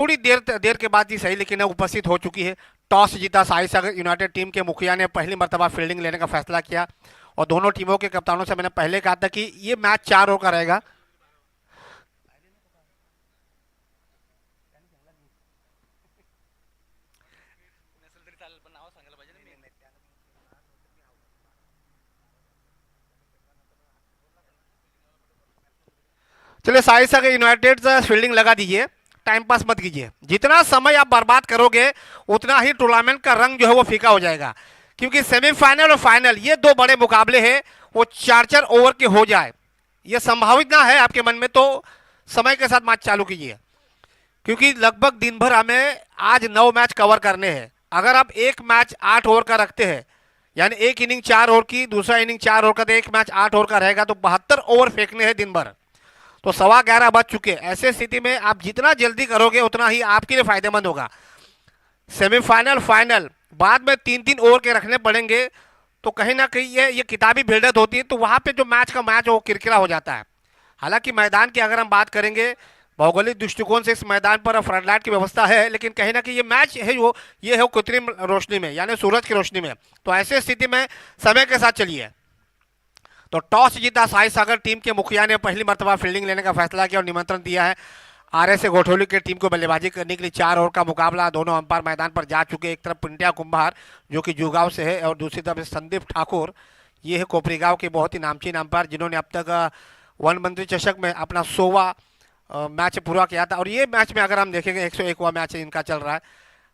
थोड़ी देर के बाद ही सही लेकिन उपस्थित हो चुकी है। टॉस जीता साई सागर यूनाइटेड टीम के मुखिया ने पहली मर्तबा फील्डिंग लेने का फैसला किया और दोनों टीमों के कप्तानों से मैंने पहले कहा था कि ये मैच 4 ओवर का रहेगा। चलिए साई सागर यूनाइटेड फील्डिंग लगा दीजिए, टाइम पास मत कीजिए। जितना समय आप बर्बाद करोगे उतना ही टूर्नामेंट का रंग जो है वो फीका हो जाएगा, क्योंकि सेमीफाइनल और फाइनल ये दो बड़े मुकाबले हैं, वो 4-4 ओवर के हो जाए ये संभावित ना है आपके मन में, तो समय के साथ मैच चालू कीजिए, क्योंकि लगभग दिन भर हमें आज 9 मैच कवर करने हैं। अगर आप एक मैच 8 ओवर का रखते हैं, यानी एक इनिंग 4 ओवर की, दूसरा इनिंग 4 ओवर का, तो एक मैच 8 ओवर का रहेगा, तो 72 ओवर फेंकने हैं दिन भर, तो 11:15 बज चुके। ऐसे स्थिति में आप जितना जल्दी करोगे उतना ही आपके लिए फायदेमंद होगा। सेमीफाइनल फाइनल बाद में 3-3 ओवर के रखने पड़ेंगे, तो कहीं ना कहीं ये किताबी भिड़ंत होती है, तो वहां पे जो मैच का मैच वो किरकिरा हो जाता है। हालांकि मैदान की अगर हम बात करेंगे, भौगोलिक दृष्टिकोण से इस मैदान पर फ्लडलाइट की व्यवस्था है, लेकिन कहीं ना कहीं ये मैच है वो ये है कृत्रिम रोशनी में, यानी सूरज की रोशनी में, तो ऐसे स्थिति में समय के साथ चलिए। तो टॉस जीता साई सागर टीम के मुखिया ने पहली मर्तबा फील्डिंग लेने का फैसला किया और निमंत्रण दिया है आरएस गोठोली की टीम को बल्लेबाजी करने के लिए। 4 ओवर का मुकाबला, दोनों अंपायर मैदान पर जा चुके। एक तरफ पिंटिया कुंभार जो कि जुगांव से है और दूसरी तरफ संदीप ठाकुर, ये है कोपरीगांव के बहुत ही नामचीन अंपायर, जिन्होंने अब तक वन मंत्री चषक में अपना 100वां मैच पूरा किया था। और ये मैच में अगर हम देखेंगे 101वां मैच इनका चल रहा है,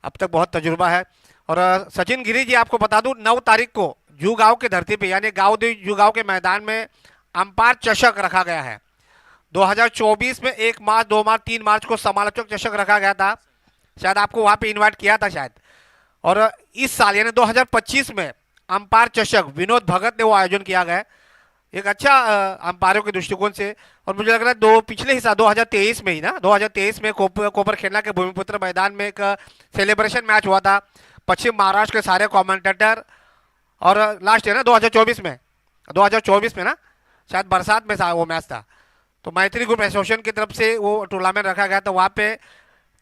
अब तक बहुत तजुर्बा है। और सचिन गिरी जी, आपको बता दूं 9 तारीख को जुगांव की धरती पे, यानी गाँव जुगांव के मैदान में अंपायर चषक रखा गया है। 2024 में 1 मार्च, 2 मार्च, 3 मार्च को समालोचक चषक रखा गया था, शायद आपको वहां पे इनवाइट किया था शायद। और इस साल यानी 2025 में अंपायर चषक विनोद भगत ने वो आयोजन किया गया, एक अच्छा अंपायरों के दृष्टिकोण से। और मुझे लग रहा है पिछले हिस्सा 2023 में ही ना, 2023 में कोपर खेलना के भूमिपुत्र मैदान में एक सेलिब्रेशन मैच हुआ था। पश्चिम महाराष्ट्र के सारे कमेंटेटर, और लास्ट है ना 2024 में ना, शायद बरसात में वो मैच था, तो मैत्री ग्रुप एसोसिएशन की तरफ से वो टूर्नामेंट रखा गया था। वहाँ पे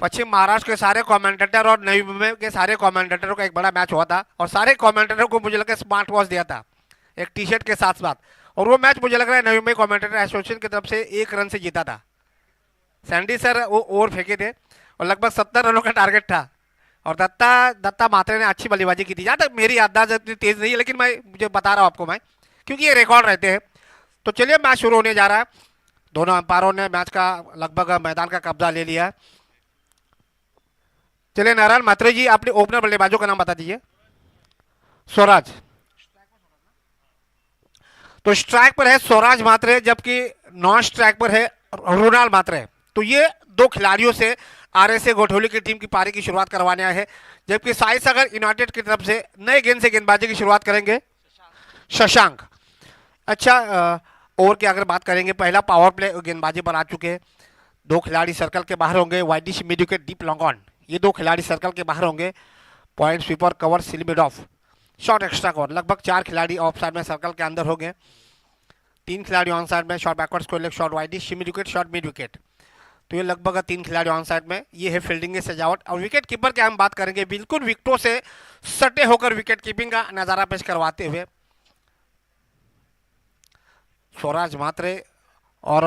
पश्चिम महाराष्ट्र के सारे कमेंटेटर और नई मुंबई के सारे कमेंटेटरों का एक बड़ा मैच हुआ था, और सारे कमेंटेटरों को मुझे लगा स्मार्ट वॉच दिया था एक टी शर्ट के साथ साथ। और वो मैच मुझे लग रहा है नई मुंबई कमेंटेटर एसोसिएशन की तरफ से 1 रन से जीता था। सैंडी सर वो ओवर फेंके थे और लगभग 70 रनों का टारगेट था, और दत्ता मात्रे ने अच्छी बल्लेबाजी की थी। जहाँ तक मेरी याददाश्त इतनी तेज नहीं है, लेकिन मैं मुझे बता रहा हूँ आपको मैं, क्योंकि ये रिकॉर्ड रहते हैं। तो चलिए मैच शुरू होने जा रहा है। दोनों अंपायरों ने मैच का लगभग मैदान का कब्जा ले लिया है। चलिए नारायण मात्रे जी, अपने ओपनर बल्लेबाजों का नाम बता दीजिए। स्वराज, तो स्ट्राइक पर है स्वराज मात्रे, जबकि नॉन स्ट्राइक पर है रुणाल मात्रे। तो ये 2 खिलाड़ियों से आरएसए गोठोली की टीम की पारी की शुरुआत करवाने आए हैं, जबकि साई सागर यूनाइटेड की तरफ से नए गेंद से गेंदबाजी की शुरुआत करेंगे शशांक। अच्छा, ओवर की अगर बात करेंगे, पहला पावर प्ले गेंदबाजी पर आ चुके हैं। 2 खिलाड़ी सर्कल के बाहर होंगे, widish mid wicket deep long on, ये 2 खिलाड़ी सर्कल के बाहर होंगे। पॉइंट स्वीपर कवर सिल ऑफ, शॉट एक्स्ट्रा कवर, लगभग 4 खिलाड़ी ऑफ साइड में सर्कल के अंदर हो गए। 3 खिलाड़ी ऑन साइड में, shot backward square leg, shot widish mid wicket, shot mid wicket. तो ये लगभग 3 खिलाड़ी ऑन साइड में। ये है फील्डिंग की सजावट। और विकेट कीपर की हम बात करेंगे, बिल्कुल विकेटों से सटे होकर विकेट कीपिंग का नजारा पेश करवाते हुए स्वराज मात्रे और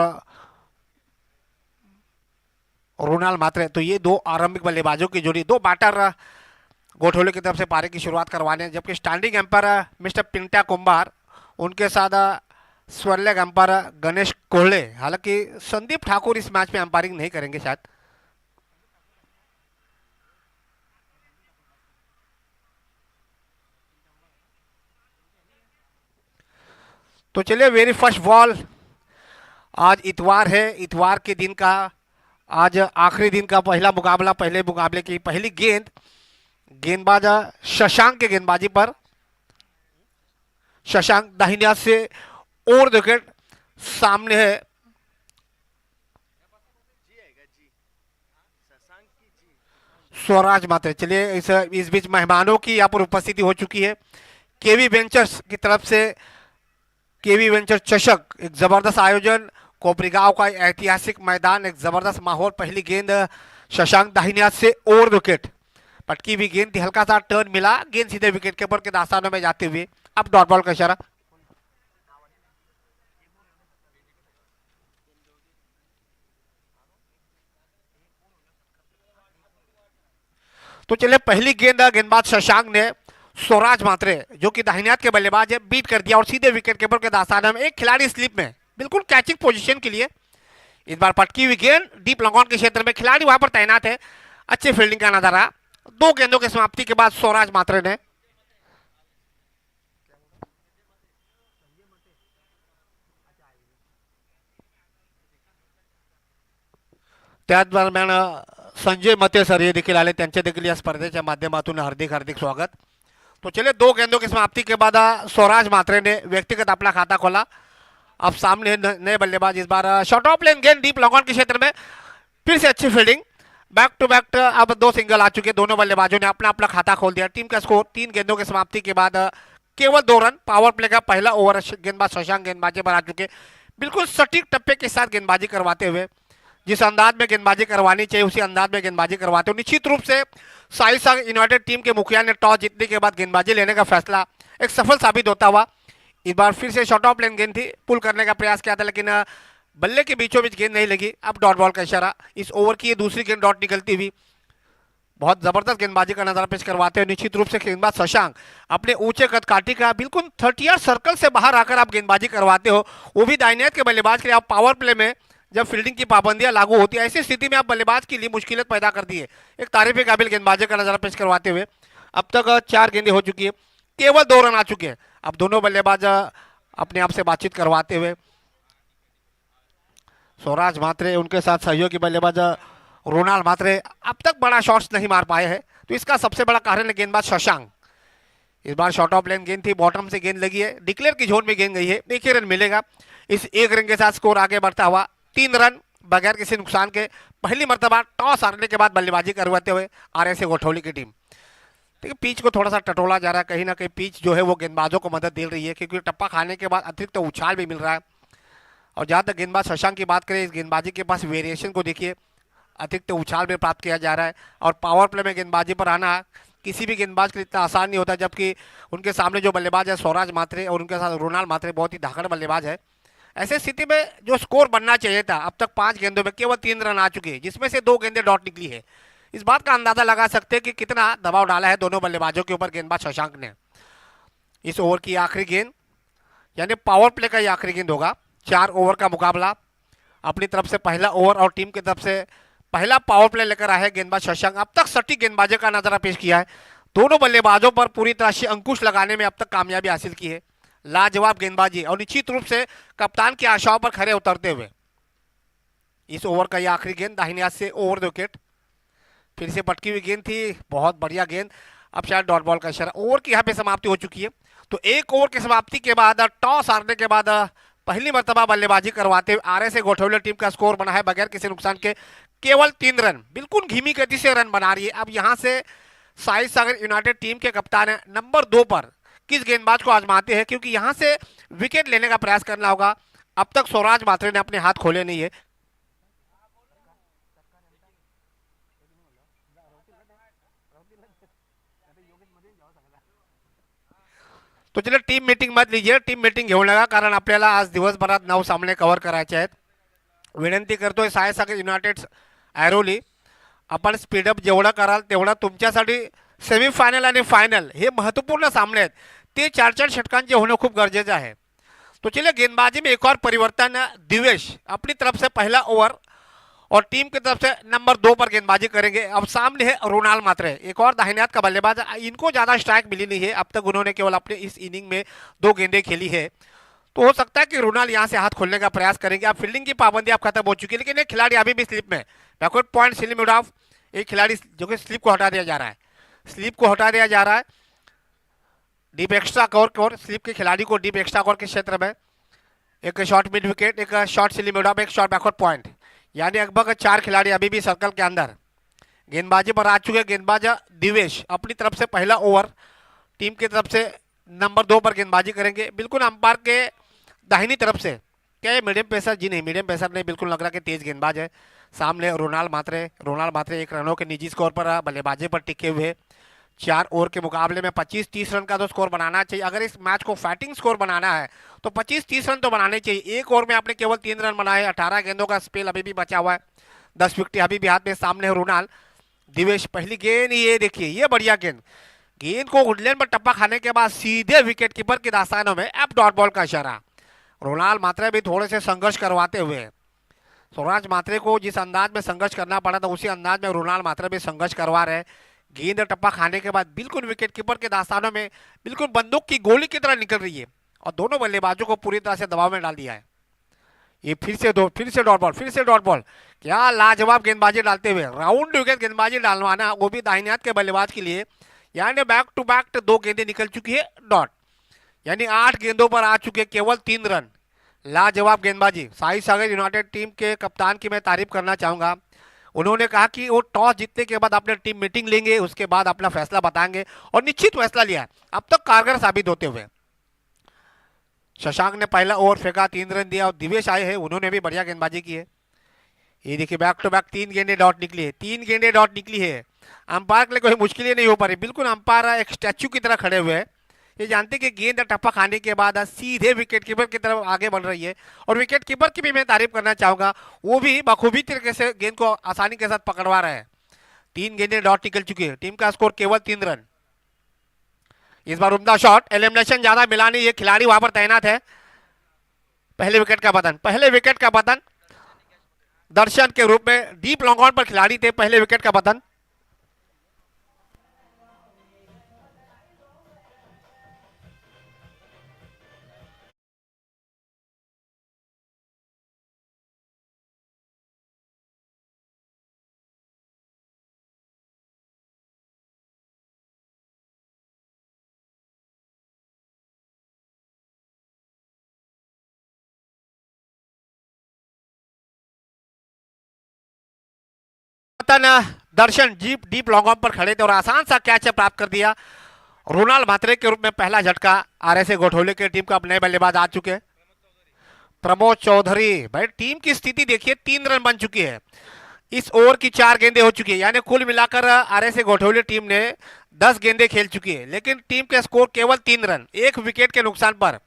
रुणाल मात्रे। तो ये 2 आरंभिक बल्लेबाजों की जोड़ी, 2 बैटर गोठोले की तरफ से पारी की शुरुआत करवाने, जबकि स्टैंडिंग एम्पायर मिस्टर पिंटा कुंभार, उनके साथ स्वर्लेग अंपायर गणेश कोहले। हालांकि संदीप ठाकुर इस मैच में अंपायरिंग नहीं करेंगे शायद। तो चलिए वेरी फर्स्ट बॉल, आज इतवार है, इतवार के दिन का आज आखिरी दिन का पहला मुकाबला, पहले मुकाबले की पहली गेंद गेंदबाज शशांक के गेंदबाजी पर। शशांक दाहिने हाथ से ओवर विकेट सामने है। स्वराज मात्रे। चलिए इस बीच मेहमानों की यहाँ पर उपस्थिति हो चुकी है। केवी वेंचर्स की तरफ से केवी वेंचर चषक, एक जबरदस्त आयोजन, कोपरीगांव का ऐतिहासिक मैदान, एक जबरदस्त माहौल। पहली गेंद शशांक दाहिने हाथ से ओवर विकेट, पटकी हुई गेंद थी, हल्का सा टर्न मिला, गेंद सीधे विकेट के ऊपर के दास्तानों में जाते हुए अब डॉट बॉल का इशारा। तो चलिए पहली गेंद गेंदबाज शशांक ने स्वराज मात्रे जो कि दाहिने हाथ के बल्लेबाज है बीट कर दिया और सीधे विकेट कीपर के दास्तान में एक खिलाड़ी स्लिप में बिल्कुल कैचिंग पोजीशन के लिए। इस बार पटकी हुई गेंद डीप लॉन्ग ऑन के क्षेत्र में, खिलाड़ी वहां पर तैनात है, अच्छी फील्डिंग का नजारा। दो गेंदों की समाप्ति के बाद स्वराज मात्रे ने त्याच दरम्यान संजय मते सर हे देखील आले, त्यांचे देखील या स्पर्धेच्या माध्यमातून हार्दिक हार्दिक स्वागत। तो चलिए दो गेंदों की समाप्ति के बाद स्वराज मात्रे ने व्यक्तिगत अपना खाता खोला। अब सामने नए बल्लेबाज, इस बार शॉर्ट ऑफ लेन गेंद डीप लॉन्ग ऑन के क्षेत्र में, फिर से अच्छी फील्डिंग, बैक टू बैक अब दो सिंगल आ चुके, दोनों बल्लेबाजों ने अपना अपना खाता खोल दिया। टीम का स्कोर 3 गेंदों की समाप्ति के बाद केवल 2 रन। पावर प्ले का पहला ओवर गेंदबाज शशांक गेंदबाजी पर आ चुके, बिल्कुल सटीक टप्पे के साथ गेंदबाजी करवाते हुए, जिस अंदाज में गेंदबाजी करवानी चाहिए उसी अंदाज में गेंदबाजी करवाते हुए। निश्चित रूप से साई सांग यूनाइटेड टीम के मुखिया ने टॉस जीतने के बाद गेंदबाजी लेने का फैसला एक सफल साबित होता हुआ। इस बार फिर से शॉर्ट ऑफ लेन गेंद थी, पुल करने का प्रयास किया था लेकिन बल्ले के बीचों बीच गेंद नहीं लगी। अब डॉट बॉल का इशारा। इस ओवर की ये दूसरी गेंद डॉट निकलती हुई, बहुत जबरदस्त गेंदबाजी का नजारा पेश करवाते हुए निश्चित रूप से गेंदबाज शशांक अपने ऊंचे कद काठी का बिल्कुल 30 यार्ड सर्कल से बाहर आकर आप गेंदबाजी करवाते हो, वो भी दाहिने हाथ के बल्लेबाज के लिए। आप पावर प्ले में जब फील्डिंग की पाबंदियां लागू होती है ऐसी स्थिति में आप बल्लेबाज के लिए मुश्किल पैदा कर दी है। एक तारीफ काबिल गेंदबाजी का नजारा पेश करवाते हुए अब तक 4 गेंदें हो चुकी है, केवल 2 रन आ चुके हैं। अब दोनों बल्लेबाज अपने आप से बातचीत करवाते हुए, स्वराज मात्रे उनके साथ सहयोगी बल्लेबाज रोनाल्ड मात्रे अब तक बड़ा शॉट्स नहीं मार पाए हैं, तो इसका सबसे बड़ा कारण है गेंदबाज शशांक। इस बार शॉर्ट ऑफ लेन गेंद थी, बॉटम से गेंद लगी है, डिक्लेयर की जोन में गेंद गई है, 1 ही रन मिलेगा। इस 1 रन के साथ स्कोर आगे बढ़ता हुआ 3 रन बगैर किसी नुकसान के। पहली मर्तबा टॉस हारने के बाद बल्लेबाजी करवाते हुए RS गोठौली की टीम। देखिए पिच को थोड़ा सा टटोला जा रहा है, कहीं ना कहीं पिच जो है वो गेंदबाजों को मदद दे रही है, क्योंकि टप्पा खाने के बाद अतिरिक्त तो उछाल भी मिल रहा है। और जहाँ तक गेंदबाज शशांक की बात करें, इस गेंदबाजी के पास वेरिएशन को देखिए, अतिरिक्त उछाल भी प्राप्त किया जा रहा है और पावर प्ले में गेंदबाजी पर आना किसी भी गेंदबाज के लिए इतना आसान नहीं होता, जबकि उनके सामने जो बल्लेबाज है स्वराज मात्रे और उनके साथ रोनाल्ड मात्रे बहुत ही धाकड़ बल्लेबाज है। ऐसे स्थिति में जो स्कोर बनना चाहिए था, अब तक 5 गेंदों में केवल 3 रन आ चुके हैं, जिसमें से 2 गेंदें डॉट निकली है। इस बात का अंदाजा लगा सकते हैं कि कितना दबाव डाला है दोनों बल्लेबाजों के ऊपर गेंदबाज शशांक ने। इस ओवर की आखिरी गेंद यानी पावर प्ले का ये आखिरी गेंद होगा। 4 ओवर का मुकाबला, अपनी तरफ से पहला ओवर और टीम की तरफ से पहला पावर प्ले लेकर आए गेंदबाज शशांक। अब तक सटीक गेंदबाजी का नजारा पेश किया है, दोनों बल्लेबाजों पर पूरी तरह से अंकुश लगाने में अब तक कामयाबी हासिल की है। लाजवाब गेंदबाजी और निश्चित रूप से कप्तान की आशाओं पर खरे उतरते हुए इस ओवर का यह आखिरी गेंद दाहिने हाथ से ओवर द विकेट, फिर से पटकी हुई गेंद थी, बहुत बढ़िया गेंद। अब शायद डॉट बॉल का इशारा। ओवर की यहाँ पे समाप्ति हो चुकी है। तो 1 ओवर की समाप्ति के बाद टॉस हारने के बाद पहली मर्तबा बल्लेबाजी करवाते हुए RS गोठौली टीम का स्कोर बना है बगैर किसी नुकसान के केवल 3 रन, बिल्कुल धीमी गति से रन बना रही है। अब यहाँ से साई सागर यूनाइटेड टीम के कप्तान है नंबर 2 पर किस गेंदबाज को आजमाते हैं, क्योंकि यहाँ से विकेट लेने का प्रयास करना होगा। अब तक स्वराज मात्रे ने अपने हाथ खोले नहीं है। तो चलिए टीम मीटिंग मत लीजिए, टीम मीटिंग घेऊ नका, कारण आपल्याला आज दिवसभरात 9 सामने कव्हर करायचे आहेत। विनंती करतोय साई सागर युनायटेड ऐरोली, आपण स्पीडअप जेवढं कराल तेवढं तुमच्यासाठी सेमीफायनल आणि फायनल हे महत्वपूर्ण सामने आहेत, ते 4-4 षटकांचे होणं खूप गरजेचं आहे। तो चलिए गेंदबाजी में एक और परिवर्तन, दिवेश अपनी तरफ से पहला ओवर और टीम की तरफ से नंबर 2 पर गेंदबाजी करेंगे। अब सामने है रोनाल्ड मात्रे, एक और दाहिने हाथ का बल्लेबाज, इनको ज्यादा स्ट्राइक मिली नहीं है, अब तक उन्होंने केवल अपने इस इनिंग में 2 गेंदें खेली है। तो हो सकता है कि रोनाल्ड यहां से हाथ खोलने का प्रयास करेंगे। अब फील्डिंग की पाबंदी अब खत्म हो चुकी है, लेकिन एक खिलाड़ी अभी भी स्लिप में, backward point slip mid of, एक खिलाड़ी जो कि स्लिप को हटा दिया जा रहा है, स्लिप को हटा दिया जा रहा है डीप एक्स्ट्रा कवर स्लिप के खिलाड़ी को डीप एक्स्ट्रा कवर के क्षेत्र में। एक शॉर्ट मिड विकेट, एक शॉर्ट स्लिप मिड ऑफ, एक शॉर्ट बैकवर्ड पॉइंट, यानी लगभग 4 खिलाड़ी अभी भी सर्कल के अंदर गेंदबाजी पर आ चुके। गेंदबाज दिवेश अपनी तरफ से पहला ओवर, टीम की तरफ से नंबर 2 पर गेंदबाजी करेंगे। बिल्कुल अंपायर के दाहिनी तरफ से, क्या ये मीडियम पेसर? जी नहीं, मीडियम पेसर नहीं, बिल्कुल लग रहा कि तेज गेंदबाज है। सामने रोनाल्ड मात्रे 1 रनों के निजी स्कोर पर बल्लेबाजी पर टिके हुए। 4 ओवर के मुकाबले में 25-30 रन का तो स्कोर बनाना चाहिए। अगर इस मैच को फाइटिंग स्कोर बनाना है तो 25-30 रन तो बनाने चाहिए। 1 ओवर में आपने केवल 3 रन बनाए। 18 गेंदों का स्पेल अभी भी बचा हुआ है। 10 विकेट अभी भी हाथ में। सामने रोनाल्ड दिवेश, पहली गेंद ये देखिए, ये बढ़िया गेंद। गेंद को वुडलैंड पर टप्पा खाने के बाद सीधे विकेट कीपर की दास्तानों में एप डॉट बॉल का इशारा। रोनाल्ड मात्रे भी थोड़े से संघर्ष करवाते हुए। स्वराज मात्रे को जिस अंदाज में संघर्ष करना पड़ा था उसी अंदाज में रोनाल्ड मात्रे भी संघर्ष करवा रहे। गेंद टप्पा खाने के बाद बिल्कुल विकेट कीपर के दास्तानों में बिल्कुल बंदूक की गोली की तरह निकल रही है और दोनों बल्लेबाजों को पूरी तरह से दबाव में डाल दिया है। ये फिर से डॉट बॉल। क्या लाजवाब गेंदबाजी डालते हुए राउंड विकेट गेंदबाजी डालवाना, वो भी दाहिने हाथ के बल्लेबाज के लिए। यानी बैक टू बैक 2 गेंदें निकल चुकी है डॉट, यानी 8 गेंदों पर आ चुके केवल 3 रन। लाजवाब गेंदबाजी। साई सागर यूनाइटेड टीम के कप्तान की मैं तारीफ करना चाहूंगा। उन्होंने कहा कि वो टॉस जीतने के बाद अपने टीम मीटिंग लेंगे, उसके बाद अपना फैसला बताएंगे और निश्चित फैसला लिया है, अब तक कारगर साबित होते हुए। शशांक ने पहला ओवर फेंका, 3 रन दिया और दिवेश आए हैं, उन्होंने भी बढ़िया गेंदबाजी की है। ये देखिए बैक टू बैक 3 गेंदें डॉट निकली है, 3 गेंदें डॉट निकली है। अंपायर के लिए कोई मुश्किल नहीं हो पा रही, बिल्कुल अंपायर एक स्टैच्यू की तरह खड़े हुए हैं। ये जानते कि गेंद टप्पा खाने के बाद सीधे विकेट कीपर की तरफ आगे बढ़ रही है और विकेट कीपर की भी मैं तारीफ करना चाहूंगा, वो भी बखूबी तरीके से गेंद को आसानी के साथ पकड़वा रहे हैं। 3 गेंदें डॉट निकल चुकी है। टीम का स्कोर केवल 3 रन। इस बार उम्दा शॉट, एलिमिनेशन ज्यादा मिला नहीं, ये खिलाड़ी वहां पर तैनात है। पहले विकेट का पतन दर्शन के रूप में डीप लॉन्ग ऑन पर खिलाड़ी थे। पहले विकेट का पतन। दर्शन डीप लॉन्ग ऑन पर खड़े थे और आसान सा कैच प्राप्त कर दिया। रोनाल्ड मात्रे के रूप में पहला झटका आरएसए गोठौले की टीम का। अब नए बल्लेबाज आ चुके हैं। प्रमोद चौधरी, भाई टीम की स्थिति देखिए, 3 रन बन चुकी है। इस ओवर की 4 गेंदें हो चुकी है, यानी कुल मिलाकर आरएसए गोठौली टीम ने 10 गेंदें खेल चुकी है, लेकिन टीम के स्कोर केवल 3 रन, 1 विकेट के नुकसान पर।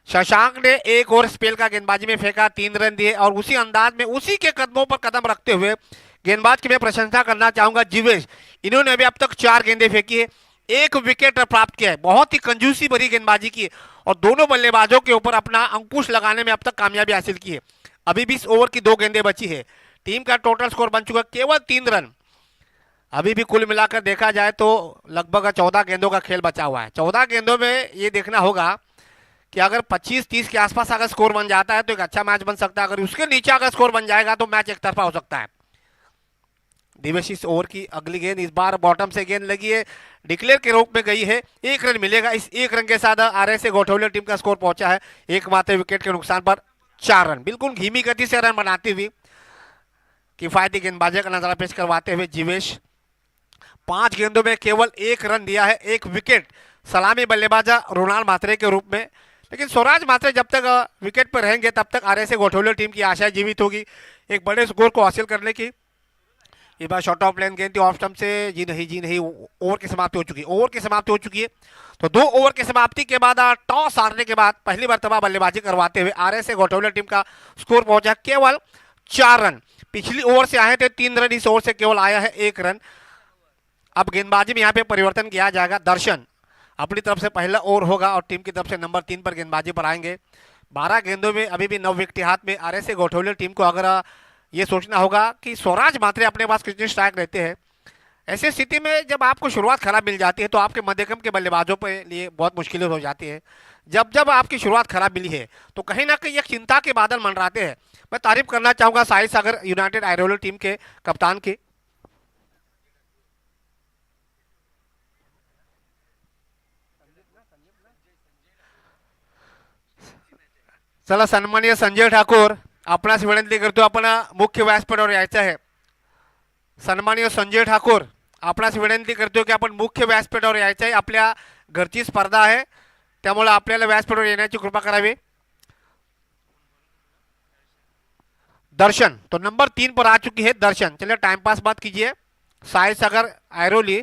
शशांक ने 1 ओवर स्पेल का गेंदबाजी में फेंका, 3 रन दिए और उसी अंदाज में उसी के कदमों पर कदम रखते हुए गेंदबाज की मैं प्रशंसा करना चाहूंगा जीवेश। इन्होंने अभी अब तक 4 गेंदें फेंकी है, 1 विकेट प्राप्त किया है। बहुत ही कंजूसी भरी गेंदबाजी की है और दोनों बल्लेबाजों के ऊपर अपना अंकुश लगाने में अब तक कामयाबी हासिल की है। अभी भी इस ओवर की 2 गेंदें बची है। टीम का टोटल स्कोर बन चुका केवल 3 रन। अभी भी कुल मिलाकर देखा जाए तो लगभग 14 गेंदों का खेल बचा हुआ है। 14 गेंदों में ये देखना होगा कि अगर 25-30 के आसपास अगर स्कोर बन जाता है तो एक अच्छा मैच बन सकता है। अगर उसके नीचे अगर स्कोर बन जाएगा तो मैच एक तरफा हो सकता है। दिवेश इस ओवर की अगली गेंद, इस बार बॉटम से गेंद लगी है, डिक्लेयर के रूप में गई है। 1 रन मिलेगा। इस 1 रन के साथ आरएसए गोठौली टीम का स्कोर पहुंचा है एकमात्र विकेट के नुकसान पर 4 रन। बिल्कुल धीमी गति से रन बनाती हुई किफायती गेंदबाजी का नजारा पेश करवाते हुए जीवेश 5 गेंदों में केवल 1 रन दिया है, 1 विकेट। सलामी बल्लेबाजा रोनाल्ड मात्रे के रूप में, लेकिन स्वराज मात्रे जब तक विकेट पर रहेंगे तब तक आरएसए गोठौली टीम की आशा जीवित होगी एक बड़े स्कोर को हासिल करने की। इस बार शॉर्ट ऑफ लेन गेंद थी ऑफ स्टंप से, जी नहीं, ओवर की समाप्ति हो चुकी है। तो 2 ओवर की समाप्ति के बाद टॉस हारने के बाद पहली मर्तबा बल्लेबाजी करवाते हुए आरएसए गोठौली टीम का स्कोर पहुंचा केवल 4 रन। पिछली ओवर से आए थे 3 रन, इस ओवर से केवल आया है 1 रन। अब गेंदबाजी में यहाँ पे परिवर्तन किया जाएगा। दर्शन अपनी तरफ से पहला ओवर होगा और टीम की तरफ से नंबर 3 पर गेंदबाजी पर आएंगे। 12 गेंदों में अभी भी 9 विकेट हाथ में। आरएसए गोठौली टीम को अगर ये सोचना होगा कि स्वराज मात्रे अपने पास कितने स्ट्राइक रहते हैं, ऐसी स्थिति में जब आपको शुरुआत खराब मिल जाती है तो आपके मध्यक्रम के बल्लेबाजों के लिए बहुत मुश्किलें हो जाती है। जब आपकी शुरुआत खराब मिली है तो कहीं ना कहीं एक चिंता के बादल मंडराते हैं। मैं तारीफ करना चाहूंगा साई सागर यूनाइटेड आइरोली टीम के कप्तान की। चला सन्माननीय संजय ठाकूर, आपणास विनंती करतो आपण मुख्य व्यासपीठावर यायचं आहे। सन्माननीय संजय ठाकूर, आपणास विनंती करतो की आपण मुख्य व्यासपीठावर यायचं आहे। आपल्या घरची स्पर्धा आहे त्यामुळे आपल्याला व्यासपीठावर येण्याची कृपा करावी। दर्शन, तो नंबर 3 पर आ चुकी है दर्शन। चलिए टाइम पास बात कीजिए। साई सागर एरोली,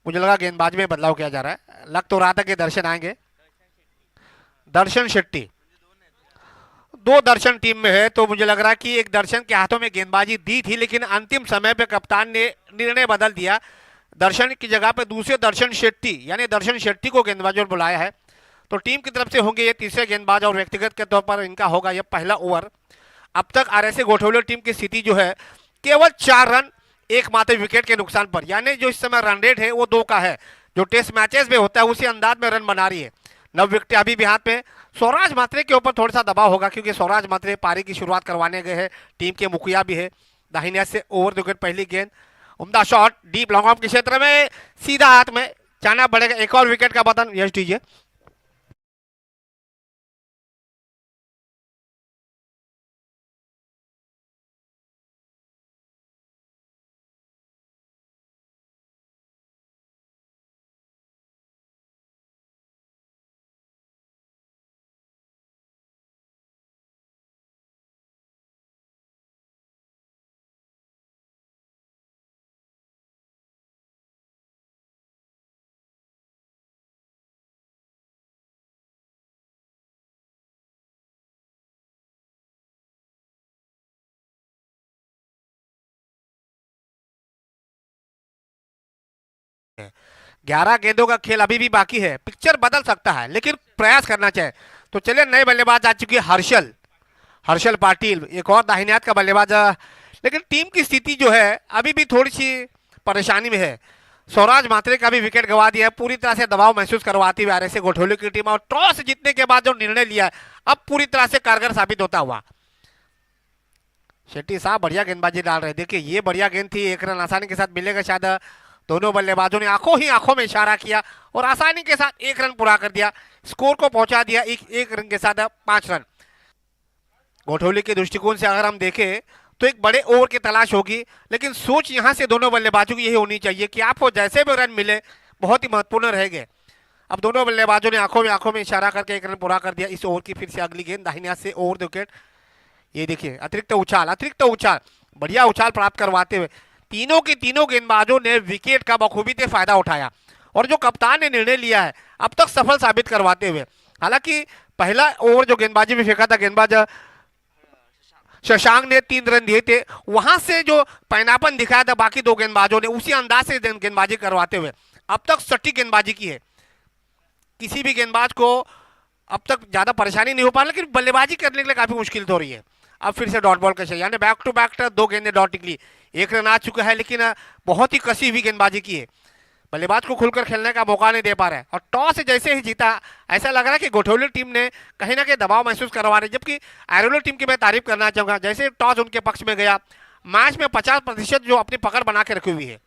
मुझे लगा गेंदबाज में बदलाव किया जा रहा है, लग तो रहा था कि दर्शन आएंगे। दर्शन शेट्टी, दो दर्शन टीम में है, तो मुझे लग रहा है कि एक दर्शन के हाथों में गेंदबाजी दी थी, लेकिन अंतिम समय पे कप्तान ने निर्णय बदल दिया। दर्शन की जगह पे दूसरे दर्शन शेट्टी यानी दर्शन शेट्टी को गेंदबाज और बुलाया है। तो टीम की तरफ से होंगे ये तीसरे गेंदबाज और व्यक्तिगत के तौर पर इनका होगा यह पहला ओवर। अब तक आरएसए गोठौली टीम की स्थिति जो है केवल 4 रन एकमात्र विकेट के नुकसान पर, यानी जो इस समय रन रेट है वो 2 का है, जो टेस्ट मैचेस में होता है उसी अंदाज में रन बना रही है। 9 विकेट अभी भी हाथ में। स्वराज मात्रे के ऊपर थोड़ा सा दबाव होगा, क्योंकि स्वराज मात्रे पारी की शुरुआत करवाने गए हैं, टीम के मुखिया भी है। दाहिने हाथ से ओवर द विकेट पहली गेंद, उम्दा शॉट डीप लॉन्ग ऑफ के क्षेत्र में, सीधा हाथ में जाना पड़ेगा। एक और विकेट का बटन, यश दीजिए। है 11 गेंदों का खेल अभी भी बाकी है, पिक्चर बदल सकता है लेकिन प्रयास करना चाहिए। तो चलिए नए बल्लेबाज आ चुके हैं, हर्षल हर्षल पाटिल, एक और दाहिने हाथ का बल्लेबाज। लेकिन टीम की स्थिति जो है अभी भी थोड़ी सी परेशानी में है। स्वराज मात्रे का भी विकेट गंवा दिया है, पूरी तरह से दबाव महसूस करवाती हुई आरएसए गोठौली की टीम, और टॉस जीतने के बाद जो निर्णय लिया है अब पूरी तरह से कारगर साबित होता हुआ। शेट्टी साहब बढ़िया गेंदबाजी डाल रहे हैं, देखिए ये बढ़िया गेंद थी, एक रन आसानी के साथ मिलेगा शायद। दोनों बल्लेबाजों ने आंखों ही आंखों में इशारा किया और आसानी के साथ एक रन पूरा कर दिया, स्कोर को पहुंचा दिया एक रन के साथ 5 रन। गोठौली के दृष्टिकोण से अगर हम देखें तो एक बड़े ओवर की तलाश होगी, लेकिन सोच यहां से दोनों बल्लेबाजों की यही होनी चाहिए कि आपको जैसे भी रन मिले बहुत ही महत्वपूर्ण रहेंगे। अब दोनों बल्लेबाजों ने आंखों में इशारा करके एक रन पूरा कर दिया। इस ओवर की फिर से अगली गेंद दाहिने हाथ से ओवर द विकेट, ये देखिए अतिरिक्त उछाल बढ़िया उछाल प्राप्त करवाते हुए तीनों के तीनों गेंदबाजों ने विकेट का बखूबी से फायदा उठाया, और जो कप्तान ने निर्णय लिया है अब तक सफल साबित करवाते हुए। हालांकि पहला ओवर जो गेंदबाजी में फेंका था गेंदबाज शशांक ने 3 रन दिए थे, वहां से जो पैनापन दिखाया था बाकी 2 गेंदबाजों ने उसी अंदाज से गेंदबाजी करवाते हुए अब तक सटीक गेंदबाजी की है। किसी भी गेंदबाज को अब तक ज्यादा परेशानी नहीं हो पा रही, लेकिन बल्लेबाजी करने के लिए काफी मुश्किल हो रही है। अब फिर से डॉट बॉल का चाहिए, यानी बैक टू बैक 2 गेंदें डॉट निकली, 1 रन आ चुका है, लेकिन बहुत ही कसी हुई गेंदबाजी की है। बल्लेबाज को खुलकर खेलने का मौका नहीं दे पा रहा है, और टॉस जैसे ही जीता ऐसा लग रहा है कि गोठौली टीम ने कहीं ना कहीं दबाव महसूस करवा रही है। जबकि एरोली टीम की मैं तारीफ करना चाहूंगा, जैसे टॉस उनके पक्ष में गया, मैच में 50% जो अपनी पकड़ बना के रखी हुई है।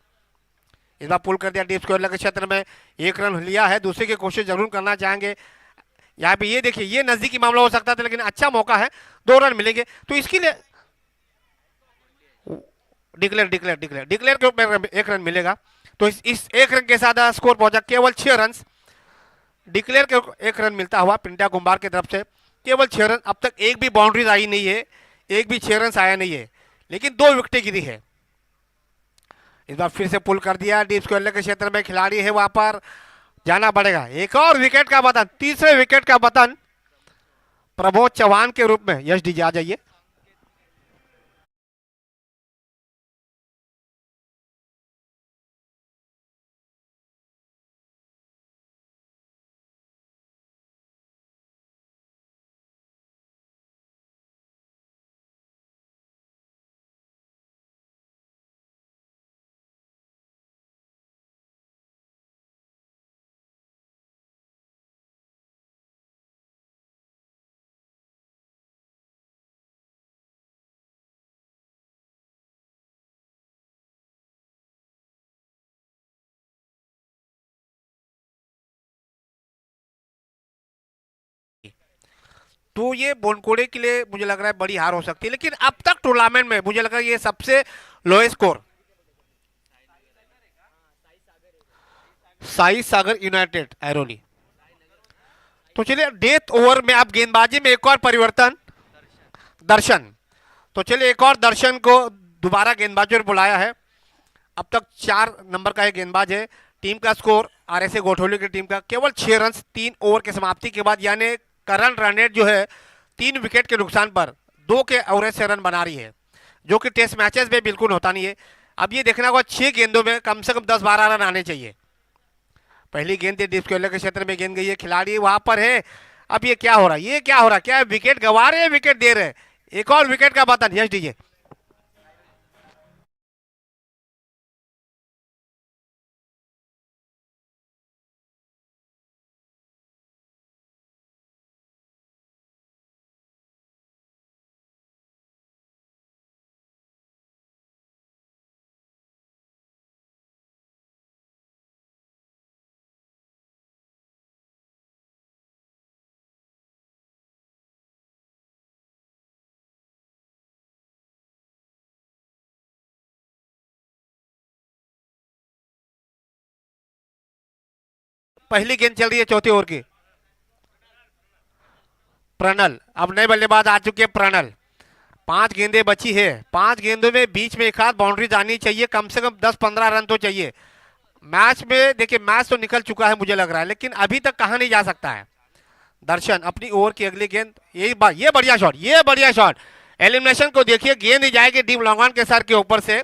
इस बार पुल कर दिया डीप स्क्वायर के क्षेत्र में, 1 रन लिया है, दूसरे की कोशिश जरूर करना चाहेंगे। यहाँ पे ये देखिए ये नजदीकी मामला हो सकता था, लेकिन अच्छा मौका है, 2 रन मिलेंगे तो इसके लिए डिक्लेयर के रूप में 1 रन मिलेगा। तो इस 1 रन के साथ स्कोर पहुंचा केवल 6 रन। डिक्लेयर के 1 रन मिलता हुआ पिंटा कुंभार की तरफ से, केवल 6 रन। अब तक एक भी बाउंड्रीज आई नहीं है, एक भी 6 रन आया नहीं है, लेकिन 2 विकेटें गिरी है। इस बार फिर से पुल कर दिया डीप स्क्वायर के क्षेत्र में, खिलाड़ी है वहां पर, जाना पड़ेगा। एक और विकेट का बटन, तीसरे विकेट का बटन प्रमोद चौहान के रूप में। यश डीजे आ जाइए। तो ये बोनकोड़े के लिए मुझे लग रहा है बड़ी हार हो सकती है, लेकिन अब तक टूर्नामेंट में मुझे लग रहा है ये सबसे लोएस्ट स्कोर। साई सागर यूनाइटेड एरोली। तो चलिए डेथ ओवर में अब गेंदबाजी में एक और परिवर्तन, दर्शन तो चलिए एक और दर्शन को दोबारा गेंदबाजों ने बुलाया है। अब तक 4 नंबर का एक गेंदबाज है। टीम का स्कोर आरएसए गोठौली की टीम का केवल 6 रन 3 ओवर की समाप्ति के बाद, यानी करंट रन रेट जो है 3 विकेट के नुकसान पर 2 के एवरेज से रन बना रही है, जो कि टेस्ट मैचेस में बिल्कुल होता नहीं है। अब ये देखना होगा 6 गेंदों में कम से कम 10-12 रन आने चाहिए। पहली गेंद डीप स्क्वायर के क्षेत्र में गेंद गई है, खिलाड़ी वहां पर है। अब ये क्या हो रहा है, ये क्या हो रहा है, क्या विकेट गंवा रहे हैं, विकेट दे रहे हैं? एक और विकेट का बटन, यस दीजिए। पहली गेंद चल रही है चौथे ओवर की। प्रणल, अब नए बल्लेबाज आ चुके हैं प्रणल। 5 गेंदें बची है, 5 गेंदों में बीच में एक हाथ बाउंड्री जानी चाहिए, कम से कम 10-15 रन तो चाहिए। मैच में देखिए, मैच तो निकल चुका है मुझे लग रहा है, लेकिन अभी तक कहां नहीं जा सकता है। दर्शन अपनी ओवर की अगली गेंद, ये बढ़िया शॉट, ये बढ़िया शॉट। एलिमिनेशन को देखिए, गेंद ही जाएगी डीप लॉन्ग ऑन के सर के ऊपर से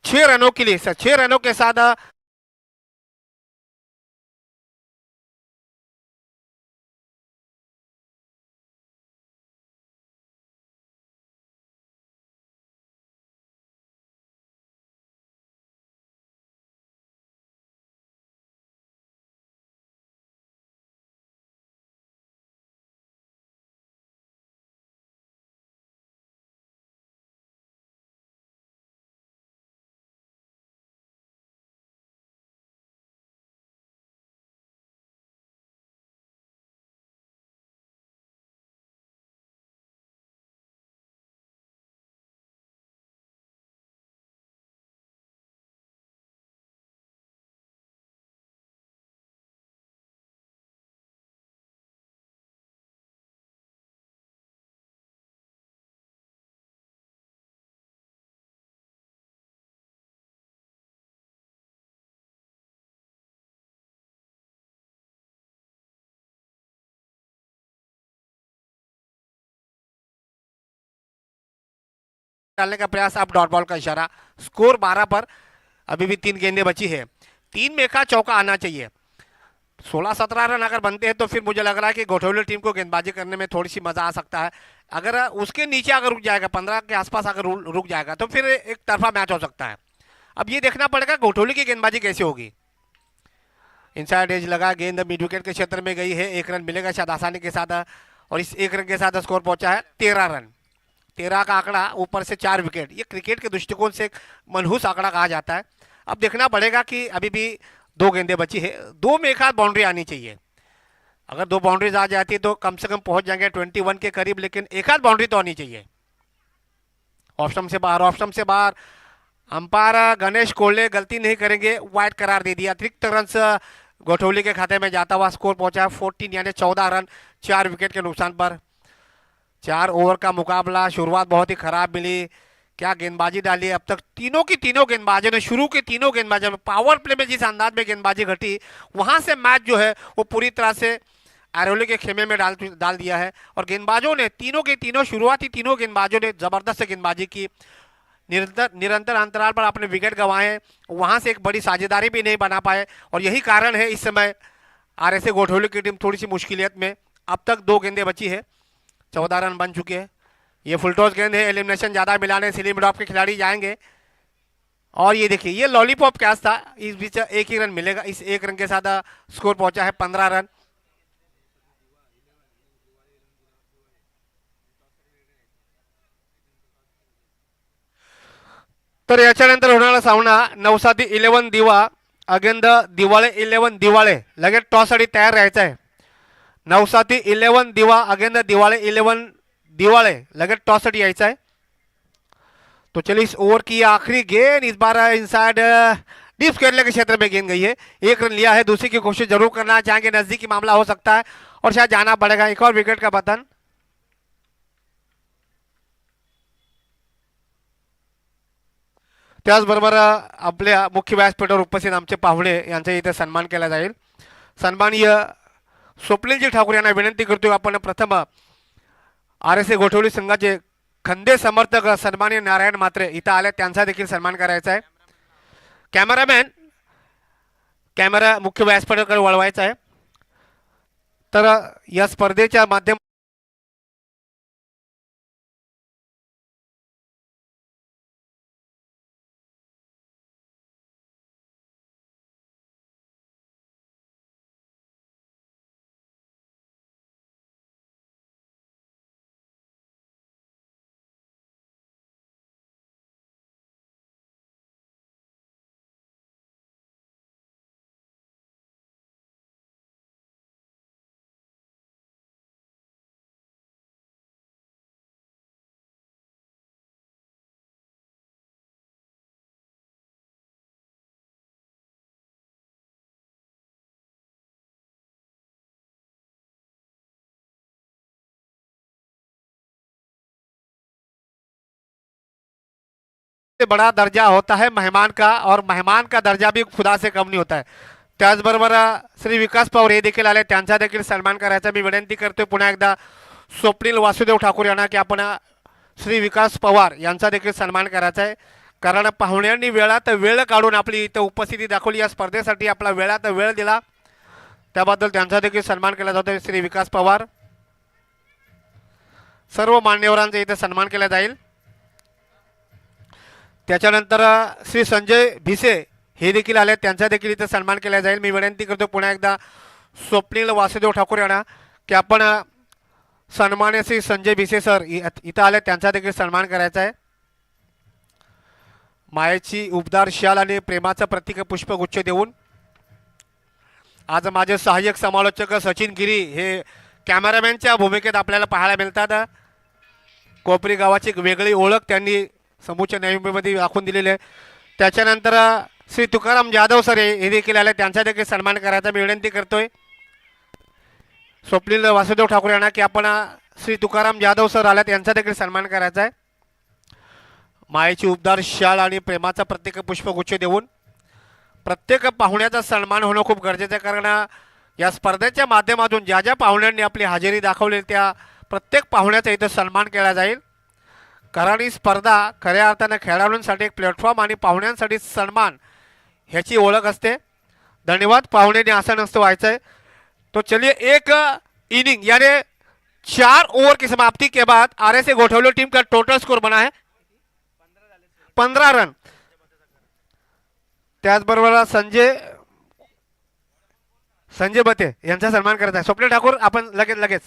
6 रनों के लिए। 6 रनों के साथ डालने का प्रयास, अब डॉट बॉल का इशारा। स्कोर 12 पर, अभी भी 3 गेंदें बची है। 3 में का चौका आना चाहिए। 16-17 रन अगर बनते हैं तो फिर मुझे लग रहा है कि गोठौली टीम को गेंदबाजी करने में थोड़ी सी मजा आ सकता है। अगर उसके नीचे अगर रुक जाएगा, 15 के आसपास अगर रुक जाएगा, तो फिर एक तरफा मैच हो सकता है। अब ये देखना पड़ेगा गोठौली की गेंदबाजी कैसे होगी। इनसाइड एज लगा, गेंद मिड विकेट के क्षेत्र में गई है, 1 रन मिलेगा शायद आसानी के साथ। और इस 1 रन के साथ स्कोर पहुंचा है 13 रन। 13 का आंकड़ा, ऊपर से 4 विकेट, ये क्रिकेट के दृष्टिकोण से एक मनहूस आंकड़ा कहा जाता है। अब देखना पड़ेगा कि अभी भी 2 गेंदें बची है, 2 में एक हाथ बाउंड्री आनी चाहिए। अगर 2 बाउंड्रीज आ जाती है तो कम से कम पहुंच जाएंगे 21 के करीब, लेकिन एक हाथ बाउंड्री तो आनी चाहिए। ऑफ स्टंप से बाहर, ऑफ स्टंप से बाहर। अंपायर गणेश कोल्हे गलती नहीं करेंगे, वाइड करार दे दिया। अतिरिक्त रन गोठौली के खाते में जाता हुआ स्कोर पहुंचा 14, यानी 14 रन 4 विकेट के नुकसान पर। 4 ओवर का मुकाबला, शुरुआत बहुत ही खराब मिली। क्या गेंदबाजी डाली अब तक तीनों की तीनों गेंदबाजों ने, शुरू के तीनों गेंदबाजों में पावर प्ले में जिस अंदाज में गेंदबाजी घटी, वहां से मैच जो है वो पूरी तरह से आरोली के खेमे में डाल दिया है। और गेंदबाजों ने तीनों के तीनों, शुरुआती तीनों गेंदबाजों ने जबरदस्त गेंदबाजी की। निरंतर अंतराल पर अपने विकेट गंवाए, वहां से एक बड़ी साझेदारी भी नहीं बना पाए, और यही कारण है इस समय आरएसए गोठौली की टीम थोड़ी सी मुश्किलियत में। अब तक 2 गेंदें बची है, 14 रन बन चुके हैं। ये फुलटॉस गेंद है, एलिमिनेशन ज्यादा मिलाने सिली मिड ऑफ के खिलाड़ी जाएंगे। और ये देखिए, ये लॉलीपॉप कैच था, इस बीच 1 ही रन मिलेगा। इस 1 रन के साथ स्कोर पहुंचा है 15 रन। तर याच्यानंतर होणारा सामना नवसाती 11 दिवा अगेंद दिवाळे 11 दिवाळे, लगेच टॉस साठी तयार राहायचं आहे। नवसाती 11 दिवा अगेंद दिवाळे 11 दिवाळे, लगेच टॉस साठी यायचं है। तो चलिए इस ओवर की आखिरी गेंद, इस बार इनसाइड डीप स्क्वायर के क्षेत्र में गेंद गई है। 1 रन लिया है, दूसरी की कोशिश जरूर करना चाहेंगे, नजदीकी मामला हो सकता है और शायद जाना पड़ेगा। एक और विकेट का पतन। त्याचबरोबर आपल्या मुख्य व्यासपीठावर उपस्थित आमचे पाहुणे यांचा इथे सन्मान केला जाईल. सन्माननीय स्वप्नीलजी ठाकूर यांना विनंती करतो आपण प्रथम RSA गोठवली संघाचे खंदे समर्थक सन्माननीय नारायण म्हात्रे इथं आले, त्यांचा देखील सन्मान करायचा आहे. कॅमेरामॅन कॅमेरा मुख्य व्यासपीठाकडे वळवायचा आहे. तर या स्पर्धेच्या माध्यम बड़ा दर्जा होता है मेहमान का, और मेहमान का दर्जा भी खुदा से कम नहीं होता है. त्याचबरोबर श्री विकास पवार हे देखील आले, त्यांचा देखील सन्मान करायचा मी विनंती करतोय पुन्हा एकदा स्वप्नील वासुदेव ठाकूर यांना की आपण श्री विकास पवार यांचा देखील सन्मान करायचा आहे. कारण पाहुण्यांनी वेळात वेळ काढून आपली इथं उपस्थिती दाखवली, या स्पर्धेसाठी आपला वेळात वेळ दिला, त्याबद्दल त्यांचा देखील सन्मान केला जातो. श्री विकास पवार सर्व मान्यवरांचा इथे सन्मान केला जाईल. त्याच्यानंतर श्री संजय भिसे हे देखील आले, त्यांचा देखील इथे सन्मान केला जाईल. मी विनंती करतो पुन्हा एकदा स्वप्नील वासुदेव ठाकूर यांना की आपण सन्मान्य श्री संजय भिसे सर इथं आले, त्यांचा देखील सन्मान करायचा आहे. मायेची उबदार शाल आणि प्रेमाचं प्रतीक पुष्पगुच्छ देऊन आज माझे सहाय्यक समालोचक सचिन गिरी हे कॅमेरामॅनच्या भूमिकेत आपल्याला पाहायला मिळतात. कोपरी गावाची एक वेगळी ओळख त्यांनी समूच्या नवी दाखवून दिलेली आहे. त्याच्यानंतर श्री तुकाराम जाधव सर हे देखील आले, त्यांचा देखील सन्मान करायचा मी विनंती करतोय स्वप्नील वासुदेव ठाकूर यांना की आपण श्री तुकाराम जाधव सर आले, त्यांचा देखील सन्मान करायचा आहे. मायेची उबदार शाल आणि प्रेमाचा प्रत्येक पुष्पगुच्छ देऊन प्रत्येक पाहुण्याचा सन्मान होणं खूप गरजेचं आहे. कारण या स्पर्धेच्या माध्यमातून ज्या ज्या पाहुण्यांनी आपली हजेरी दाखवली त्या प्रत्येक पाहुण्याचा इथं सन्मान केला जाईल. कारण ही स्पर्धा खऱ्या अर्थानं खेळाडूंसाठी एक प्लॅटफॉर्म आणि पाहुण्यांसाठी सन्मान ह्याची ओळख असते. धन्यवाद. पाहुण्यांनी असं नसतं व्हायचं आहे. तो चलिए एक इनिंग यानी 4 ओवर की समाप्ति के बाद RSA गोठवली टीम का टोटल स्कोर बना है 15 रन. त्याचबरोबर संजय बते यांचा सन्मान करता है स्वप्नील ठाकुर आपण लगेच.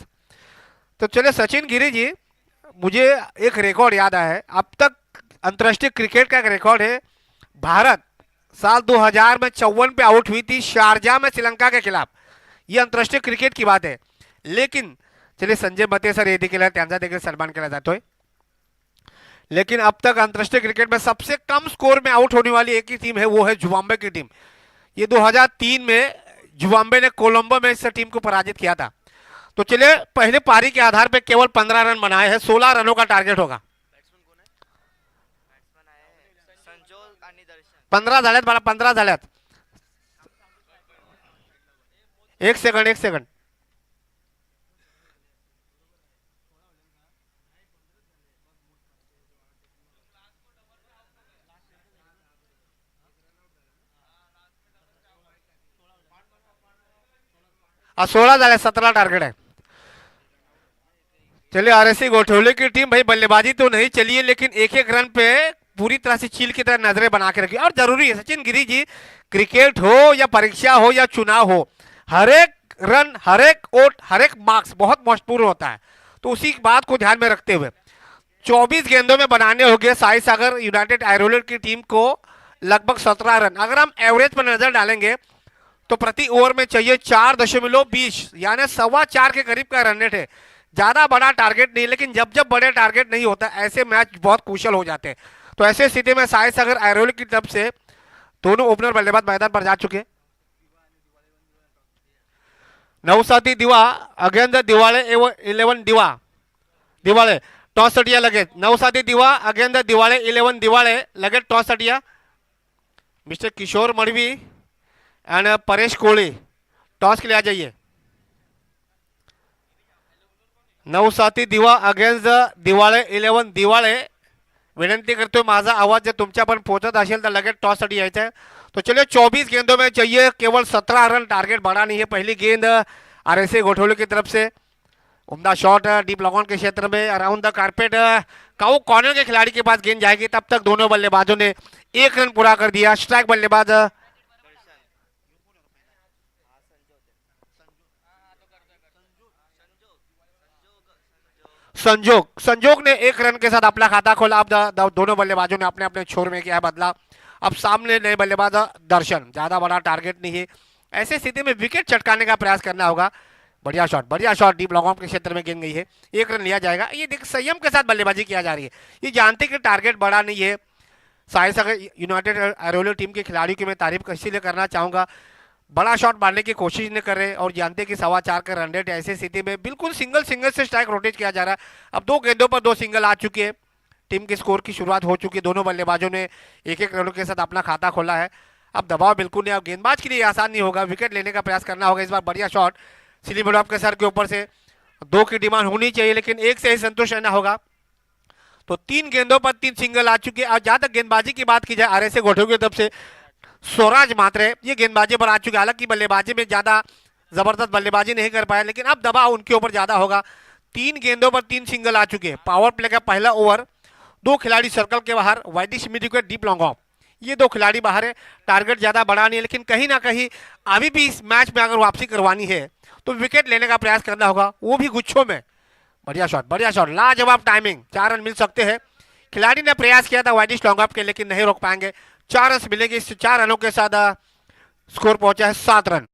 तो चलिए सचिन गिरी जी, मुझे एक रिकॉर्ड याद आया है. अब तक अंतर्राष्ट्रीय क्रिकेट का एक रिकॉर्ड है. भारत साल 2000 में 54 पे आउट हुई थी शारजा में श्रीलंका के खिलाफ. ये अंतर्राष्ट्रीय क्रिकेट की बात है. लेकिन चलिए संजय बते सर ये देखील त्यांचा देखील सन्मान केला जातोय. लेकिन अब तक अंतर्राष्ट्रीय क्रिकेट में सबसे कम स्कोर में आउट होने वाली एक ही टीम है, वो है जिम्बाब्वे की टीम. ये 2003 में जिम्बाब्वे ने कोलंबो में इस टीम को पराजित किया था. तो चलिए पहले पारी के आधार पर केवल 15 रन बनाए हैं. 16 रनों का टारगेट होगा. 15 झाल्यात मला 15 झाल्यात. एक सेकंड 16 झाले, 17 टारगेट है. चलिए RSA गोठवले की टीम भाई बल्लेबाजी तो नहीं चली है, लेकिन एक एक रन पे पूरी तरह से चील की तरह नजरें बना के रखी. और जरूरी है सचिन गिरी जी, क्रिकेट हो या परीक्षा हो या चुनाव हो, हर एक रन, हर एक वोट, हर एक मार्क्स बहुत महत्वपूर्ण होता है. तो उसी बात को ध्यान में रखते हुए 24 गेंदों में बनाने होंगे साई सागर यूनाइटेड आयरलैंड की टीम को लगभग 17 रन. अगर हम एवरेज पर नजर डालेंगे तो प्रति ओवर में चाहिए 4.20 यानी 4.25 के करीब का रन रेट है. ज्यादा बड़ा टारगेट नहीं, लेकिन जब जब बड़े टारगेट नहीं होता ऐसे मैच बहुत कुशल हो जाते हैं. तो ऐसे स्थिति में साई सागर आयरलैंड की तरफ से दोनों ओपनर बल्लेबाज मैदान पर जा चुके. नवसाथी दिवा अगेंद्र दिवाळे एवं 11 दिवाळे टॉस लगे नवसादी दिवा अगेन द दिवाळे 11 दिवाळे लगे toss mister Kishore Madvi and Paresh Kohli toss के लिए आ जाइए। नवसाती दिवा अगेन्स्ट दिवाळे 11 दिवाळे विनंती करतोय माझा आवाज जर तुमच्या पण पोहोचत असेल तर लगेच टॉस साठी यायचं है। तो चलिए 24 गेंदों में चाहिए केवल 17 रन, टारगेट बड़ा नहीं है। पहली गेंद आरएसए घोटोले की तरफ से उम्दा शॉट डीप लॉन के क्षेत्र में around the carpet cow corner के खिलाड़ी के पास गेंद जाएगी। तब तक दोनों बल्लेबाजों ने 1 रन पूरा कर दिया। स्ट्राइक बल्लेबाज संजोग ने 1 रन के साथ अपना खाता खोला। अब दोनों बल्लेबाजों ने अपने अपने छोर में किया बदला। अब सामने नए बल्लेबाज दर्शन, ज्यादा बड़ा टारगेट नहीं है। ऐसे स्थिति में विकेट चटकाने का प्रयास करना होगा। बढ़िया शॉट डीप लॉन्ग ऑफ के क्षेत्र में गेंद गई है, 1 रन लिया जाएगा। ये देख संयम के साथ बल्लेबाजी किया जा रही है। ये जानते कि टारगेट बड़ा नहीं है। साहिल सागर यूनाइटेड एरोले टीम के खिलाड़ियों की मैं तारीफ इसीलिए करना चाहूंगा, बड़ा शॉट मारने की कोशिश नहीं कर रहे और जानते कि 4.25 का रन रेट। ऐसी स्थिति में बिल्कुल सिंगल से स्ट्राइक रोटेट किया जा रहा है। अब 2 गेंदों पर 2 सिंगल आ चुके हैं। टीम के स्कोर की शुरुआत हो चुकी है। दोनों बल्लेबाजों ने 1-1 रनों के साथ अपना खाता खोला है। अब दबाव बिल्कुल नहीं। अब गेंदबाज के लिए आसान नहीं होगा, विकेट लेने का प्रयास करना होगा। इस बार बढ़िया शॉट सिली बड़ौप के सर के ऊपर से 2 की डिमांड होनी चाहिए, लेकिन 1 से ही संतुष्ट रहना होगा। तो 3 गेंदों पर 3 सिंगल आ चुके हैं। और जहां तक गेंदबाजी की बात की जाए आरएसए घोटों की तरफ से स्वराज मात्रे ये गेंदबाजी पर आ चुके। हालांकि बल्लेबाजी में ज्यादा जबरदस्त बल्लेबाजी नहीं कर पाए, लेकिन अब दबाव उनके ऊपर ज्यादा होगा। 3 गेंदों पर 3 सिंगल आ चुके हैं। पावर प्ले का पहला ओवर, 2 खिलाड़ी सर्कल के बाहर, widish mid wicket deep long off, ये 2 खिलाड़ी बाहर है। टारगेट ज्यादा बड़ा नहीं है, लेकिन कहीं ना कहीं अभी भी इस मैच में अगर वापसी करवानी है तो विकेट लेने का प्रयास करना होगा, वो भी गुच्छों में। बढ़िया शॉट, लाजवाब टाइमिंग, 4 रन मिल सकते हैं। खिलाड़ी ने प्रयास किया था वाइडिश लॉन्ग ऑफ के, लेकिन नहीं रोक पाएंगे। 4 रन मिलेंगे। इस 4 रनों के साथ स्कोर पहुंचा है 7 रन।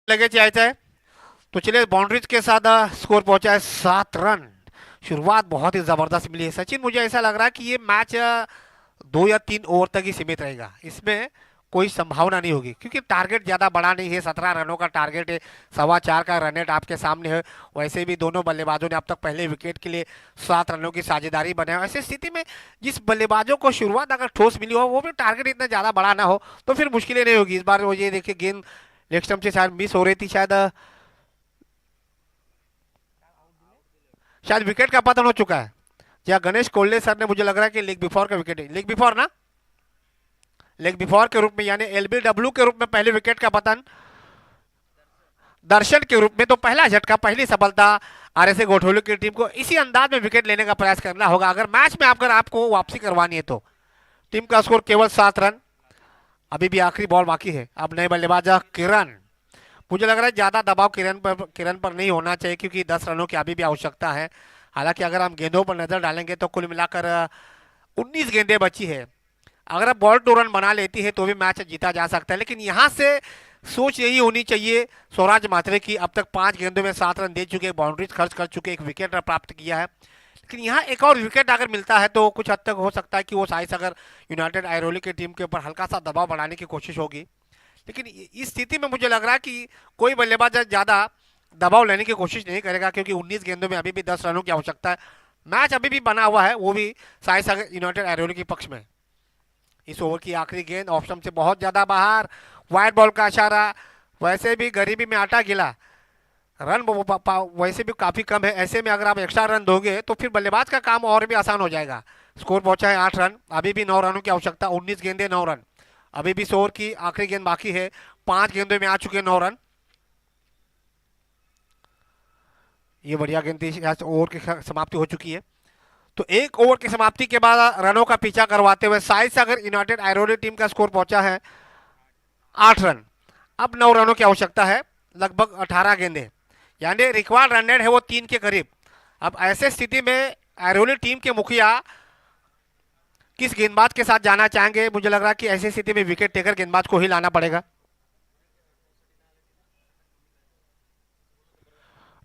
लगे चाहिए तो चलिए बाउंड्रीज के साथ स्कोर पहुंचा है 7 रन। शुरुआत बहुत ही जबरदस्त मिली है सचिन। मुझे ऐसा लग रहा है कि ये मैच 2 या 3 ओवर तक ही सीमित रहेगा, इसमें कोई संभावना नहीं होगी, क्योंकि टारगेट ज्यादा बड़ा नहीं है। 17 रनों का टारगेट है, 4.25 का रन रेट आपके सामने है। वैसे भी दोनों बल्लेबाजों ने अब तक पहले विकेट के लिए 7 रनों की साझेदारी बनाई। ऐसी स्थिति में जिस बल्लेबाजों को शुरुआत अगर ठोस मिली हो, वो भी टारगेट इतना ज्यादा बड़ा ना हो, तो फिर मुश्किलें नहीं होगी। इस बार वो ये देखिए गेंद लेग स्टंप से शायद मिस हो रही थी, शायद विकेट का पतन हो चुका है। या गणेश कोल्ले सर ने, मुझे लग रहा है कि लेग बिफोर का विकेट है, लेग बिफोर ना, लेग बिफोर के रूप में, यानी एलबीडब्ल्यू के रूप में पहले विकेट का पतन दर्शन के रूप में। तो पहला झटका, पहली सफलता आरएसए घोटोले की टीम को। इसी अंदाज में विकेट लेने का प्रयास करना होगा अगर मैच में अगर आपको वापसी करवानी है तो। टीम का स्कोर केवल 7 रन। अभी भी आखिरी बॉल बाकी है। अब नए बल्लेबाज किरण, मुझे लग रहा है ज्यादा दबाव किरण पर नहीं होना चाहिए, क्योंकि 10 रनों की अभी भी आवश्यकता है। हालांकि अगर हम गेंदों पर नजर डालेंगे तो कुल मिलाकर 19 गेंदें बची है। अगर आप बॉल 2 रन बना लेती है तो भी मैच जीता जा सकता है, लेकिन यहाँ से सोच यही होनी चाहिए स्वराज मात्रे की। अब तक 5 गेंदों में 7 रन दे चुके, बाउंड्रीज खर्च कर चुके, 1 विकेट प्राप्त किया है। लेकिन यहाँ एक और विकेट अगर मिलता है तो कुछ हद तक हो सकता है कि वो साइस अगर यूनाइटेड आयरोली की टीम के ऊपर हल्का सा दबाव बढ़ाने की कोशिश होगी। लेकिन इस स्थिति में मुझे लग रहा है कि कोई बल्लेबाज ज्यादा दबाव लेने की कोशिश नहीं करेगा, क्योंकि 19 गेंदों में अभी भी 10 रनों की आवश्यकता है। मैच अभी भी बना हुआ है, वो भी साइस अगर यूनाइटेड आयरोली के पक्ष में। इस ओवर की आखिरी गेंद ऑप्शन से बहुत ज्यादा बाहर, वाइड बॉल का इशारा। वैसे भी गरीबी में आटा गिला, रन वैसे भी काफी कम है। ऐसे में अगर आप एक्स्ट्रा रन दोगे तो फिर बल्लेबाज का काम और भी आसान हो जाएगा। स्कोर पहुंचा है 8 रन। अभी भी 9 रनों की आवश्यकता, 19 गेंदे 9 रन। अभी भी इस ओवर की आखिरी गेंद बाकी है। 5 गेंदों में आ चुके 9 रन। ये बढ़िया गेंद थी। ओवर की समाप्ति हो चुकी है। तो 1 ओवर की समाप्ति के बाद रनों का पीछा करवाते हुए साइस सागर यूनाइटेड आयरोली टीम का स्कोर पहुंचा है 8 रन। अब 9 रनों की आवश्यकता है, लगभग 18 गेंदे, यानी रिक्वायर्ड रन रेट है वो 3 के करीब। अब ऐसे स्थिति में आयरोली टीम के मुखिया किस गेंदबाज के साथ जाना चाहेंगे? मुझे लग रहा है कि ऐसी स्थिति में विकेट टेकर गेंदबाज को ही लाना पड़ेगा।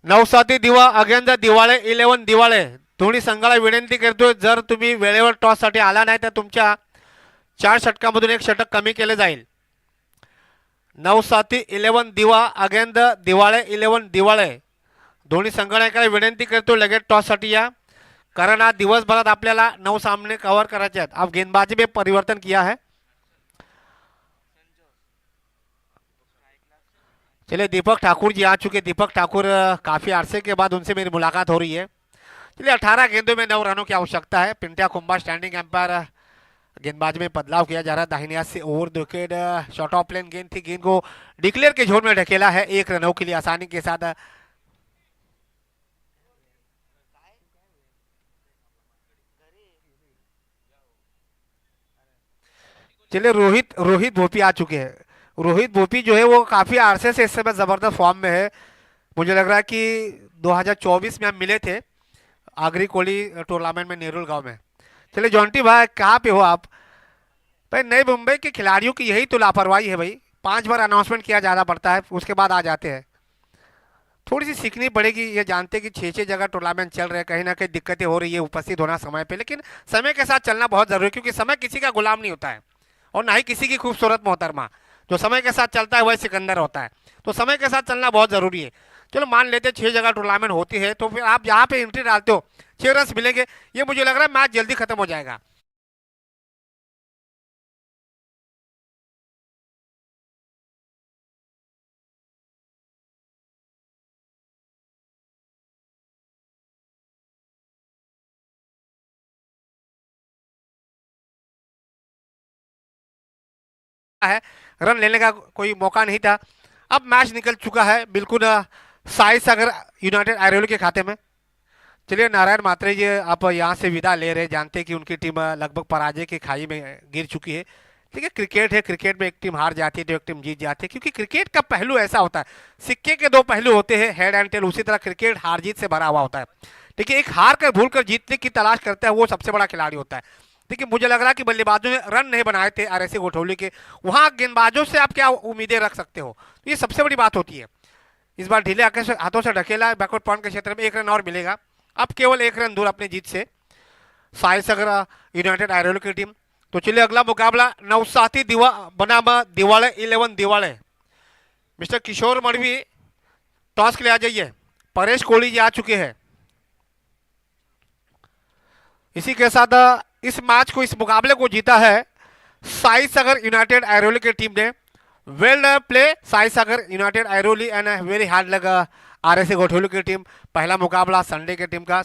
नवसाती दिवा अगेंस्ट दिवाळे 11 दिवाळे दोन्ही संघाला विनंती करतोय, जर तुम्ही वेळेवर टॉससाठी आला नाही तर तुमच्या 4 षटकामधून 1 षटक कमी केले जाईल. नवसाती 11 दिवा अगेंस्ट दिवाळे 11 दिवाळे दोन्ही संघाला विनंती करतो लगेच टॉससाठी या, कारण आज दिवसभरात आपल्याला 9 सामने कवर करायचे आहेत. अब गेंदबाजी में परिवर्तन किया है. चलिए दीपक ठाकुर जी आ चुके. दीपक ठाकुर काफ़ी अरसे के बाद उनसे मेरी मुलाकात हो रही है. चलिए 18 गेंदों में 9 रनों की आवश्यकता है. Pintya Kumbha standing empire. गेंदबाजी में बदलाव किया जा रहा है. दाहिने हाथ से over the wicket short of plain गेंद थी. गेंद को डिक्लेयर के जोन में ढकेला है 1 रनों के लिए आसानी के साथ. चलिए रोहित रोहित भोपी आ चुके हैं. रोहित भोपी जो है वो काफ़ी अरसे से इस समय ज़बरदस्त फॉर्म में है. मुझे लग रहा है कि 2024 में हम मिले थे आगरी कोली टूर्नामेंट में नेहरू गांव में. चलिए जॉन्टी भाई कहाँ पे हो आप? भाई नई मुंबई के खिलाड़ियों की यही तो लापरवाही है भाई. 5 बार अनाउंसमेंट किया जाना पड़ता है, उसके बाद आ जाते हैं. थोड़ी सी सीखनी पड़ेगी. ये जानते कि 6-6 जगह टूर्नामेंट चल रहे हैं, कहीं ना कहीं दिक्कतें हो रही है उपस्थित होना समय पे, लेकिन समय के साथ चलना बहुत जरूरी है, क्योंकि समय किसी का गुलाम नहीं होता है और ना ही किसी की खूबसूरत मोहतरमा. जो समय के साथ चलता है वही सिकंदर होता है. तो समय के साथ चलना बहुत जरूरी है. चलो मान लेते 6 जगह टूर्नामेंट होती है, तो फिर आप जहाँ पे एंट्री डालते हो 6 रन मिलेंगे. ये मुझे लग रहा है मैच जल्दी खत्म हो जाएगा. है रन लेने का कोई मौका नहीं था. अब मैच निकल चुका है बिल्कुल साई सागर यूनाइटेड आयरोली के खाते में. चलिए नारायण मात्रे जी आप यहाँ से विदा ले रहे, जानते हैं कि उनकी टीम लगभग पराजय की खाई में गिर चुकी है. ठीक है, क्रिकेट है, क्रिकेट में एक टीम हार जाती है तो एक टीम जीत जाती है, क्योंकि क्रिकेट का पहलू ऐसा होता है. सिक्के के 2 पहलू होते हैं, हेड एंड टेल. उसी तरह क्रिकेट हार जीत से भरा हुआ होता है. ठीक है, एक हार कर भूल कर जीतने की तलाश करता है वो सबसे बड़ा खिलाड़ी होता है. देखिए मुझे लग रहा है कि बल्लेबाजों ने रन नहीं बनाए थे आरएसी गोठौली के. वहां गेंदबाजों से आप क्या उम्मीदें रख सकते हो, तो ये सबसे बड़ी बात होती है. इस बार ढीले हाथों से ढकेला है. बैकवर्ड पॉइंट के क्षेत्र में 1 रन और मिलेगा. अब केवल 1 रन दूर अपनी जीत से साई सागर यूनाइटेड आयरोली की टीम. तो चलिए अगला मुकाबला नवसाती दिवा बनाम दिवाले 11 दिवाले. मिस्टर किशोर मड़वी टॉस के लिए आ जाइए. परेश कोहली जी आ चुके हैं. इसी के साथ इस मैच को, इस मुकाबले को जीता है साई सागर यूनाइटेड आयरोली की टीम ने. Well play Sai Sagar United Airoli and very hard लग आरएसी गोठोली की टीम. पहला मुकाबला संडे की टीम का.